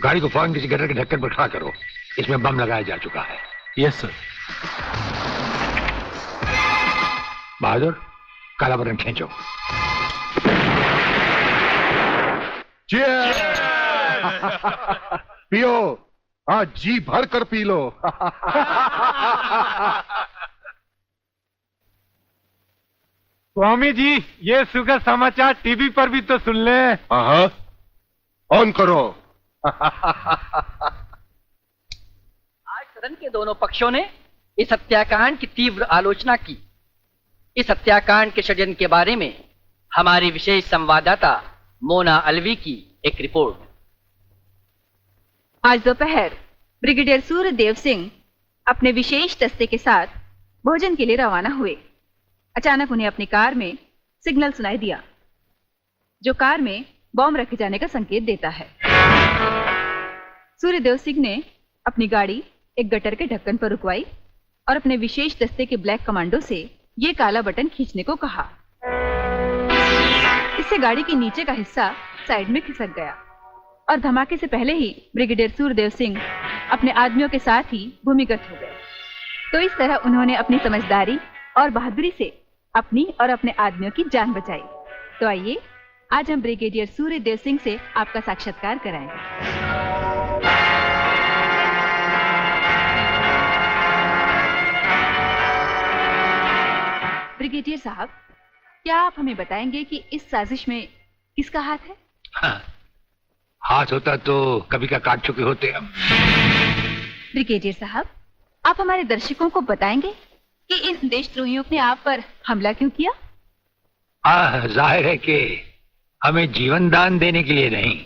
गाड़ी को फौरन किसी गटर के ढक्कन पर खड़ा करो, इसमें बम लगाया जा चुका है। Yes sir. बहादुर, काला बटन खींचो। पियो, हाँ जी भर कर पी लो। स्वामी जी, ये सुखद समाचार टीवी पर भी तो सुन ले। हाँ, ऑन करो। आज सदन के दोनों पक्षों ने इस हत्याकांड की तीव्र आलोचना की। इस हत्याकांड के षड्यंत्र के बारे में हमारी विशेष संवाददाता मोना अलवी की एक रिपोर्ट। आज दोपहर ब्रिगेडियर सूर्यदेव सिंह अपने विशेष दस्ते के साथ भोजन के लिए रवाना हुए। अचानक उन्हें अपनी कार में सिग्नल सुनाई दिया, जो कार में बॉम्ब रखे जाने का संकेत देता है। सूर्यदेव सिंह ने अपनी गाड़ी एक गटर के ढक्कन पर रुकवाई और अपने विशेष दस्ते के ब्लैक कमांडो से ये काला बटन खींचने को कहा। इससे गाड़ी के नीचे का हिस्सा साइड में खिसक गया और धमाके से पहले ही ब्रिगेडियर सूर्यदेव सिंह अपने आदमियों के साथ ही भूमिगत हो गए। तो इस तरह उन्होंने अपनी समझदारी और बहादुरी से अपनी और अपने आदमियों की जान बचाई। तो आइए आज हम ब्रिगेडियर सूर्यदेव सिंह से आपका साक्षात्कार कराएंगे। ब्रिगेडियर साहब, क्या आप हमें बताएंगे कि इस साजिश में किसका हाथ है? हाँ, हाथ होता तो कभी का काट चुके होते हम। ब्रिगेडियर साहब, आप हमारे दर्शकों को बताएंगे कि इन देशद्रोहियों ने आप पर हमला क्यों किया? जाहिर है कि हमें जीवन दान देने के लिए नहीं,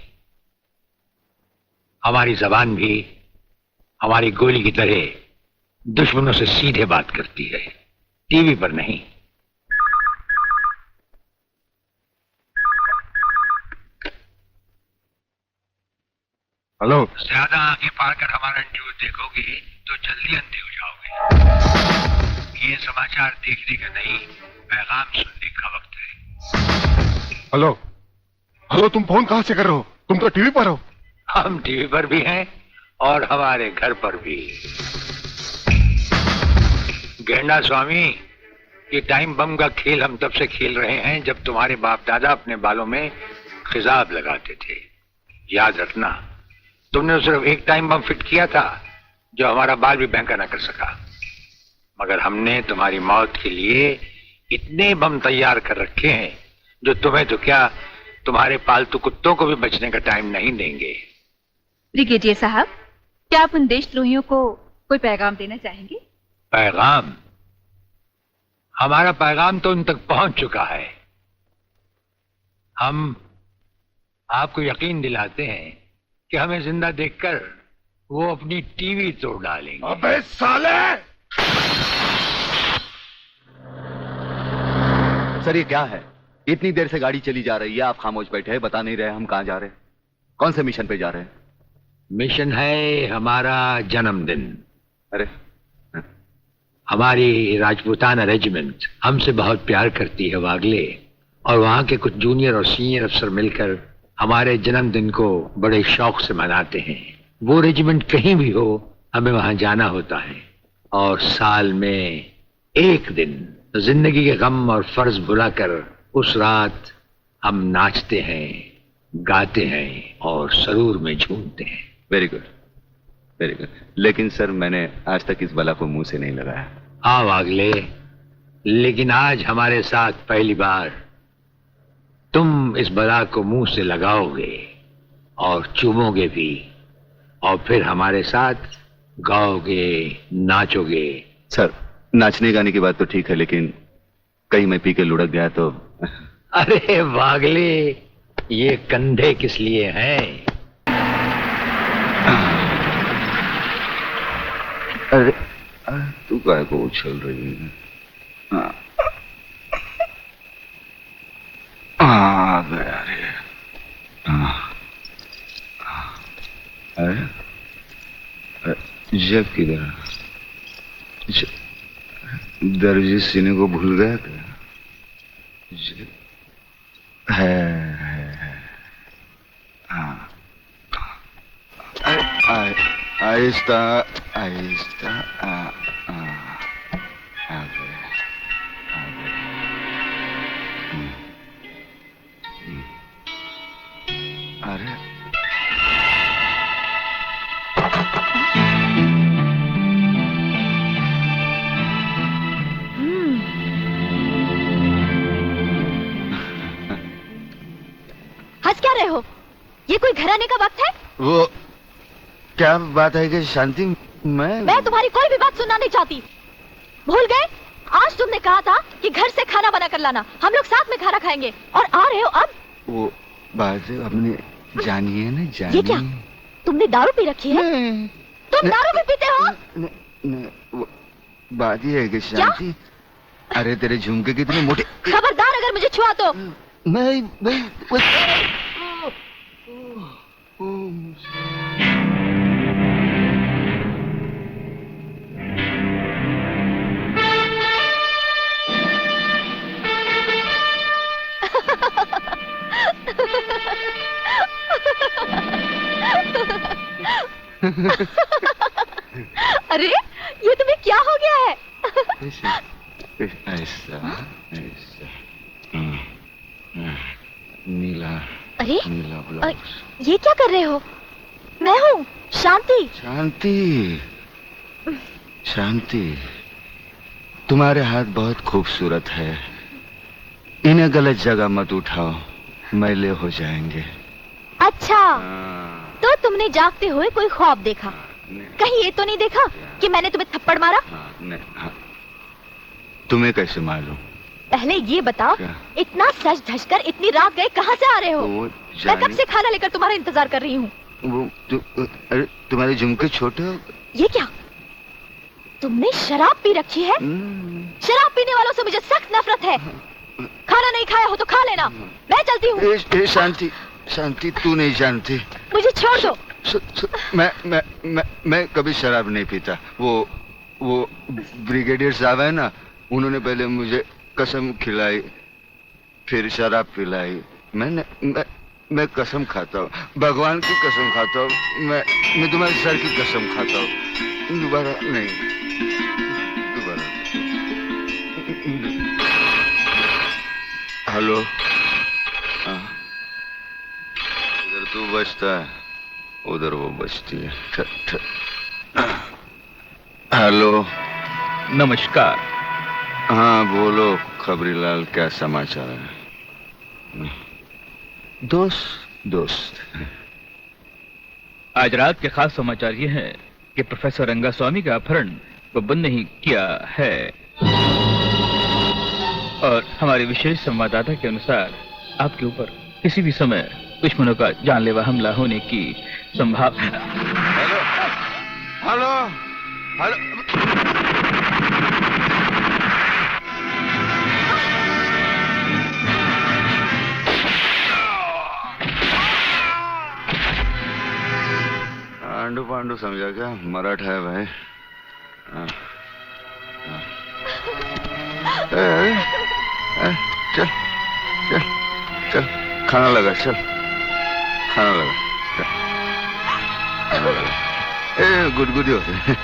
हमारी जबान भी हमारी गोली की तरह दुश्मनों से सीधे बात करती है, टीवी पर नहीं। हेलो। ज्यादा आंखें पार कर हमारा न्यूज देखोगे तो जल्दी अंधे हो जाओगे। ये समाचार देखने का नहीं, पैगाम सुनने का वक्त है। हेलो हेलो, तुम फोन कहां से कर रहे हो? तुम तो टीवी पर हो। हम टीवी पर भी हैं और हमारे घर पर भी। गेंडा स्वामी, ये टाइम बम का खेल हम तब से खेल रहे हैं जब तुम्हारे बाप दादा अपने बालों में खिजाब लगाते थे। याद रखना, तुमने सिर्फ एक टाइम बम फिट किया था जो हमारा बाल भी बैंका ना कर सका, मगर हमने तुम्हारी मौत के लिए इतने बम तैयार कर रखे हैं जो तुम्हें तो क्या, तुम्हारे पालतू कुत्तों को भी बचने का टाइम नहीं देंगे। ब्रिगेडियर साहब, क्या आप उन देशद्रोहियों को कोई पैगाम देना चाहेंगे? पैगाम? हमारा पैगाम तो उन तक पहुंच चुका है। हम आपको यकीन दिलाते हैं कि हमें जिंदा देखकर वो अपनी टीवी तोड़ डालेंगे। अबे साले! सर, ये क्या है? इतनी देर से गाड़ी चली जा रही है, आप खामोश बैठे हैं, बता नहीं रहे हम कहां जा रहे हैं, कौन से मिशन पे जा रहे हैं? मिशन है हमारा जन्मदिन। अरे, हमारी राजपूताना रेजिमेंट हमसे बहुत प्यार करती है वागले, और वहां के कुछ जूनियर और सीनियर अफसर मिलकर हमारे जन्मदिन को बड़े शौक से मनाते हैं। वो रेजिमेंट कहीं भी हो, हमें वहां जाना होता है, और साल में एक दिन जिंदगी के गम और फर्ज भुलाकर उस रात हम नाचते हैं, गाते हैं और सरूर में झूमते हैं। Very good, very good. लेकिन सर, मैंने आज तक इस बला को मुंह से नहीं लगाया। हाँ वागले, लेकिन आज हमारे साथ पहली बार तुम इस बला को मुंह से लगाओगे और चूमोगे भी, और फिर हमारे साथ गाओगे, नाचोगे। सर, नाचने गाने की बात तो ठीक है, लेकिन कहीं मैं पी के लुढ़क गया तो? अरे वागले, ये कंधे किस लिए हैं? अरे, तू काय को उछल रही है? आ गया रे। अरे, जब किधर? दर्जी सीने को भूल गया क्या? है। हाँ, आहिस्ता आहिस्ता अरे हंस क्या रहे हो? ये कोई घर आने का वक्त है? वो क्या बात है कि शांति, मैं तुम्हारी कोई भी बात सुनना नहीं चाहती। भूल गए? आज तुमने कहा था कि घर से खाना बना कर लाना, हम लोग साथ में खाना खाएंगे, और आ रहे हो अब? वो बात अपने जानिए ना, जानिए। ये क्या? तुमने दारू पी रखी है? तुम दारू भी पीते हो? वो बात ये है कि शांति, अरे तेरे झुमके कितने मोटे। खबरदार अगर मुझे छुआ तो। मैं अरे ये तुम्हें क्या हो गया है? ऐसा नीला, अरे नीला ब्लाउज। ये क्या कर रहे हो? मैं हूँ शांति। शांति, शांति, तुम्हारे हाथ बहुत खूबसूरत है। इन्हें गलत जगह मत उठाओ, मैले हो जाएंगे। अच्छा, तो तुमने जागते हुए कोई ख्वाब देखा? कहीं ये तो नहीं देखा कि मैंने तुम्हें थप्पड़ मारा? तुम्हें कैसे मालूम? पहले ये बताओ, इतना सज धज कर इतनी रात गए कहाँ से आ रहे हो? मैं कब से खाना लेकर तुम्हारा इंतजार कर रही हूँ। अरे तुम्हारे झुमके छोटे हो। ये क्या? तुमने शराब पी रखी है? शराब पीने वालों से मुझे सख्त नफरत है। खाना नहीं खाया हो तो खा लेना, मैं चलती हूँ। शांति, शांति, तू नहीं जानती। मुझे छोड़ दो। मैं कभी शराब नहीं पीता। वो ब्रिगेडियर साहब है ना, उन्होंने पहले मुझे कसम खिलाई, फिर शराब पिलाई। मैं कसम खाता हूँ, भगवान की कसम खाता हूँ, मैं तुम्हारे सर की कसम खाता हूँ। दोबारा नहीं, दोबारा। हेलो, इधर तू बचता है, उधर वो बचती है। हेलो, नमस्कार। हाँ बोलो खबरीलाल, क्या समाचार है? दोस्त आज रात के खास समाचार ये हैं कि प्रोफेसर रंगास्वामी का अपहरण बब्बन ने ही किया है, और हमारे विशेष संवाददाता के अनुसार आपके ऊपर किसी भी समय दुश्मनों का जानलेवा हमला होने की संभावना। Hello hello hello, Pandu Pandu समझा क्या? मराठा है भाई। चल चल चल, खाना लगा, चल खाना लगा, खाना लगा। गुदगुदी होते।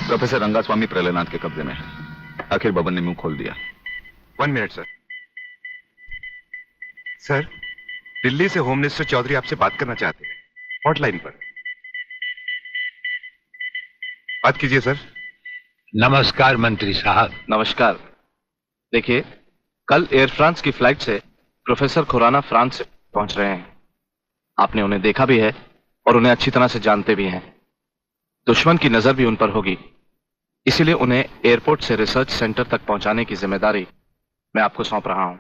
प्रोफेसर रंगास्वामी प्रलयनाथ के कब्जे में है। आखिर बबन ने मुंह खोल दिया। 1 मिनट सर। सर, दिल्ली से होम मिनिस्टर चौधरी आपसे बात करना चाहते हैं, हॉटलाइन पर। बात कीजिए सर। नमस्कार मंत्री साहब। नमस्कार। देखिए, कल एयर फ्रांस की फ्लाइट से प्रोफेसर खुराना फ्रांस से पहुंच रहे हैं। आपने उन्हें देखा भी है और उन्हें अच्छी तरह से जानते भी हैं। दुश्मन की नजर भी उन पर होगी, इसीलिए उन्हें एयरपोर्ट से रिसर्च सेंटर तक पहुंचाने की जिम्मेदारी मैं आपको सौंप रहा हूं।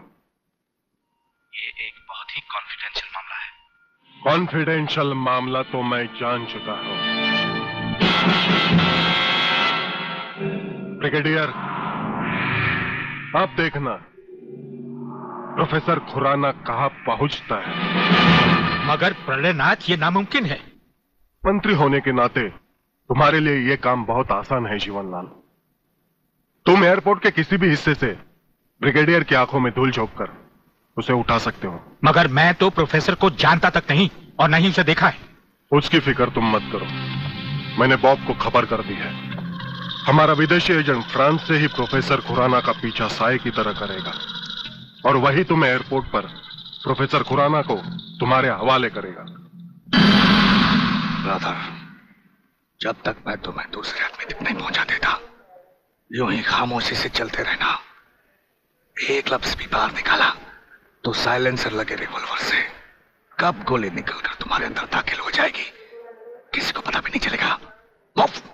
ये एक बहुत ही कॉन्फिडेंशियल मामला है। कॉन्फिडेंशियल मामला तो मैं जान चुका हूं। ब्रिगेडियर, अब देखना प्रोफेसर खुराना कहां पहुंचता है। मगर प्रलयनाथ, ये नामुमकिन है। मंत्री होने के नाते तुम्हारे लिए यह काम बहुत आसान है जीवनलाल। तुम एयरपोर्ट के किसी भी हिस्से से ब्रिगेडियर की आंखों में धूल झोंककर उसे उठा सकते हो। मगर मैं तो प्रोफेसर को जानता तक नहीं और नहीं उसे देखा है। उसकी फिक्र तुम मत करो, मैंने बॉब को खबर कर दी है। हमारा विदेशी एजेंट फ्रांस से ही प्रोफेसर खुराना का पीछा साए की तरह करेगा और वही तुम्हें एयरपोर्ट पर प्रोफेसर खुराना को तुम्हारे हवाले करेगा। राधा, जब तक मैं तुम्हें दूसरे आदमी तक नहीं पहुंचा देता, यूं ही खामोशी से चलते रहना। एक लफ्ज भी बाहर निकाला तो साइलेंसर लगे रिवॉल्वर से कब गोली निकलकर तुम्हारे अंदर दाखिल हो जाएगी किसी को पता भी नहीं चलेगा। मुफ्त।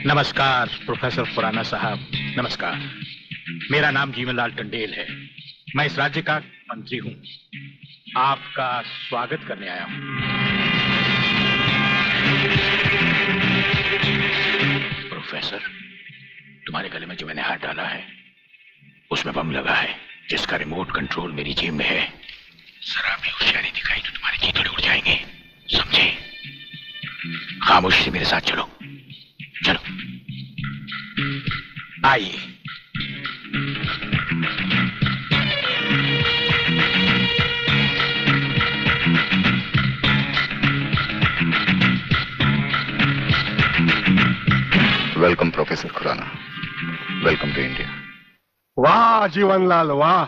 नमस्कार प्रोफेसर खुराना साहब, नमस्कार। मेरा नाम जीवनलाल टंडेल है। मैं इस राज्य का मंत्री हूं। आपका स्वागत करने आया हूं। प्रोफेसर, तुम्हारे गले में जो मैंने हाथ डाला है उसमें बम लगा है जिसका रिमोट कंट्रोल मेरी जेब में है। जरा भी होशियारी दिखाई तो तुम्हारे चीथड़े उड़ जाएंगे, समझे? खामोशी से मेरे साथ चलो, चलो आइए। Welcome professor Khurana, welcome to India. वाह जीवनलाल वाह,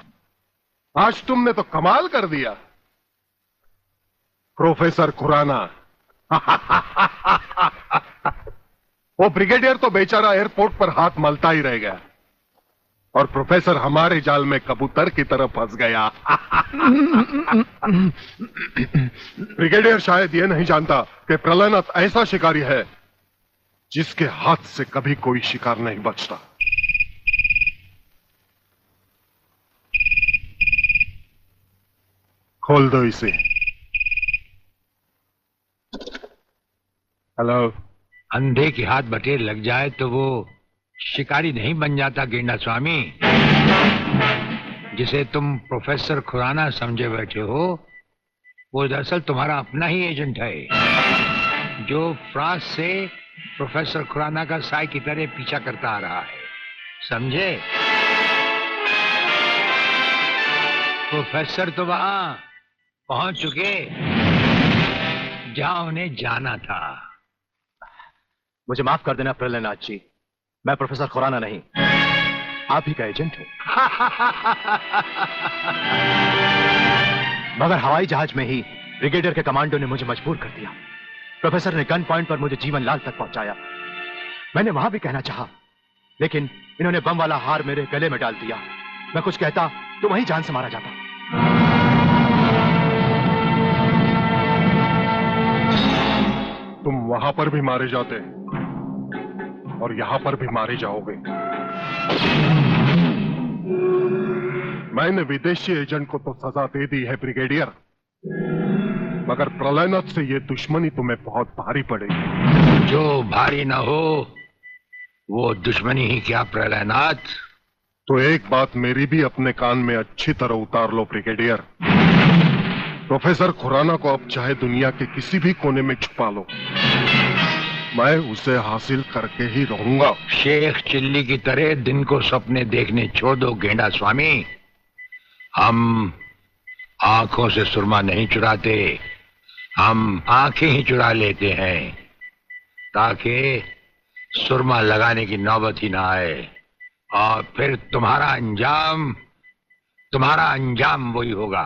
आज तुमने तो कमाल कर दिया। प्रोफेसर खुराना वो ब्रिगेडियर तो बेचारा एयरपोर्ट पर हाथ मलता ही रह गया और प्रोफेसर हमारे जाल में कबूतर की तरह फंस गया। ब्रिगेडियर शायद यह नहीं जानता कि प्रलयनाथ ऐसा शिकारी है जिसके हाथ से कभी कोई शिकार नहीं बचता। खोल दो इसे। हेलो। अंधे के हाथ बटेर लग जाए तो वो शिकारी नहीं बन जाता गेंडा स्वामी। जिसे तुम प्रोफेसर खुराना समझे बैठे हो वो दरअसल तुम्हारा अपना ही एजेंट है जो फ्रांस से प्रोफेसर खुराना का साई की तरह पीछा करता आ रहा है, समझे? प्रोफेसर तो वहां पहुंच चुके जहां उन्हें जाना था। मुझे माफ कर देना प्रलयनाथ जी, मैं प्रोफेसर खुराना नहीं, आप ही का एजेंट हूं। मगर हवाई जहाज में ही ब्रिगेडियर के कमांडो ने मुझे मजबूर कर दिया। प्रोफेसर ने गन पॉइंट पर मुझे जीवनलाल तक पहुंचाया। मैंने वहां भी कहना चाहा, लेकिन इन्होंने बम वाला हार मेरे गले में डाल दिया। मैं कुछ कहता तो वहीं जान से मारा जाता। तुम वहां पर भी मारे जाते और यहां पर भी मारे जाओगे। मैंने विदेशी एजेंट को तो सजा दे दी है ब्रिगेडियर, मगर प्रलयनाथ से ये दुश्मनी तुम्हें बहुत भारी पड़ेगी। जो भारी ना हो वो दुश्मनी ही क्या प्रलयनाथ। तो एक बात मेरी भी अपने कान में अच्छी तरह उतार लो ब्रिगेडियर। प्रोफेसर खुराना को अब चाहे दुनिया के किसी भी कोने में छुपा लो, मैं उसे हासिल करके ही रहूंगा। शेख चिल्ली की तरह दिन को सपने देखने छोड़ दो गेंडा स्वामी। हम आंखों से सुरमा नहीं चुराते, हम आंखें ही चुरा लेते हैं ताकि सुरमा लगाने की नौबत ही ना आए और फिर तुम्हारा अंजाम वही होगा।